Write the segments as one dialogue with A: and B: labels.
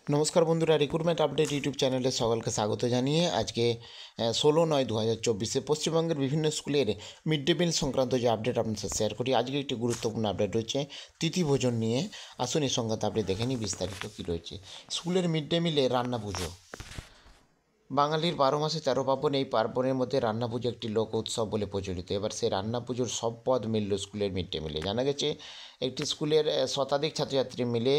A: নমস্কার বন্ধুরা, recruitment update YouTube চ্যানেলে সকলকে স্বাগত জানিয়ে আজকে 16/9/2024 পশ্চিমবঙ্গের বিভিন্ন স্কুলের মিড ডে মিল সংক্রান্ত যে আপডেট আপনার সাথে শেয়ার করি। আজকে একটি গুরুত্বপূর্ণ আপডেট রয়েছে তিথি ভোজন নিয়ে। আসুন এই সংক্রান্ত আপডেট দেখে নিই বিস্তারিত কী রয়েছে। স্কুলের মিড ডে মিলে রান্না পুজো। বাঙালির 12 মাসে 13 পার্বণ। এই পার্বণের মধ্যে রান্না পুজো একটি লোক উৎসব বলে প্রচলিত। এবার সেই রান্না পুজোর সব পদ মিলল স্কুলের মিড ডে মিলে। জানা গেছে একটি স্কুলের শতাধিক ছাত্রছাত্রী মিলে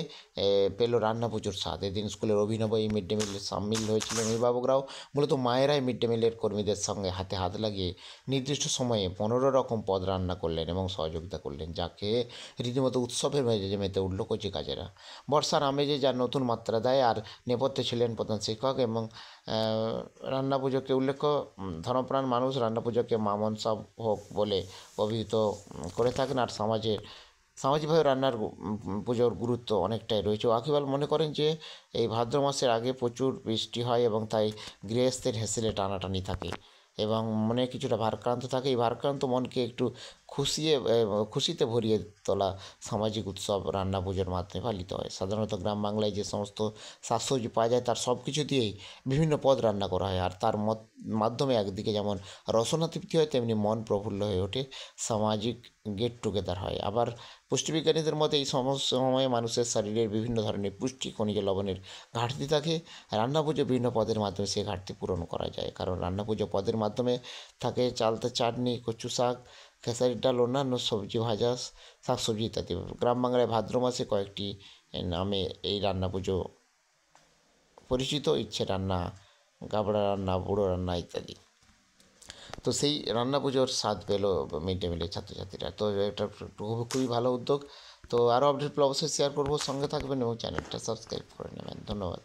A: পেল রান্না পুজোর স্বাদ। এদিন স্কুলের অভিনব এই মিড ডে মিলে সামিল হয়েছিলেন অভিভাবকরাও। মূলত মায়েরাই মিড ডে মিলের কর্মীদের সঙ্গে হাতে হাত লাগিয়ে নির্দিষ্ট সময়ে 15 রকম পদ রান্না করলেন এবং সহযোগিতা করলেন, যা খেয়ে রীতিমতো উৎসবের মেজাজে মেতে উঠল কচিকাচেরা। বর্ষার আমেজে যার নতুন মাত্রা দেয়। আর নেপথ্যে ছিলেন প্রধান শিক্ষক এবং রান্না পুজোকে উল্লেখ্য, ধর্মপ্রাণ মানুষ রান্না পুজোকে মা মনসা হোক বলে অভিহিত করে থাকেন। আর সামাজিকভাবে রান্নার পুজোর গুরুত্ব অনেকটাই রয়েছে। ওয়াকিবহাল মনে করেন যে এই ভাদ্র মাসের আগে প্রচুর বৃষ্টি হয় এবং তাই গৃহস্থের হেসেলে টানাটানি থাকে এবং মনে কিছুটা ভারাক্রান্ত থাকে। এই ভারাক্রান্ত মনকে একটু খুশিতে ভরিয়ে তোলা সামাজিক উৎসব রান্না পুজোর মাধ্যমে পালিত হয়। সাধারণত গ্রাম বাংলায় যে সমস্ত শাকসবজি পাওয়া যায় তার সব কিছু দিয়েই বিভিন্ন পদ রান্না করা হয়। আর তার মাধ্যমে একদিকে যেমন রসনা তৃপ্তি হয়, তেমনি মন প্রফুল্ল হয়ে ওঠে, সামাজিক গেট টুগেদার হয়। আবার পুষ্টিবিজ্ঞানীদের মতে এই সময়ে মানুষের শরীরের বিভিন্ন ধরনের পুষ্টি, খনিজ লবণের ঘাটতি থাকে। রান্না পুজো বিভিন্ন পদের মাধ্যমে সেই ঘাটতি পূরণ করা যায়। কারণ রান্না পুজো পদের মাধ্যমে থাকে চালতা চাটনি, কচু শাক, খেসারির ডাল, অন্যান্য সবজি ভাজা, শাকসবজি ইত্যাদি। গ্রাম বাংলায় ভাদ্র মাসে কয়েকটি নামে এই রান্না পুজো পরিচিত: ইচ্ছে রান্না, গাবড়া রান্না, বুড়ো রান্না ইত্যাদি। তো সেই রান্না পুজোর স্বাদ পেল মিড ডে মিলের ছাত্রছাত্রীরা। তো এটা খুবই ভালো উদ্যোগ। তো আরও আপডেট পেলে অবশ্যই শেয়ার করবো, সঙ্গে থাকবেন এবং চ্যানেলটা সাবস্ক্রাইব করে নেবেন। ধন্যবাদ।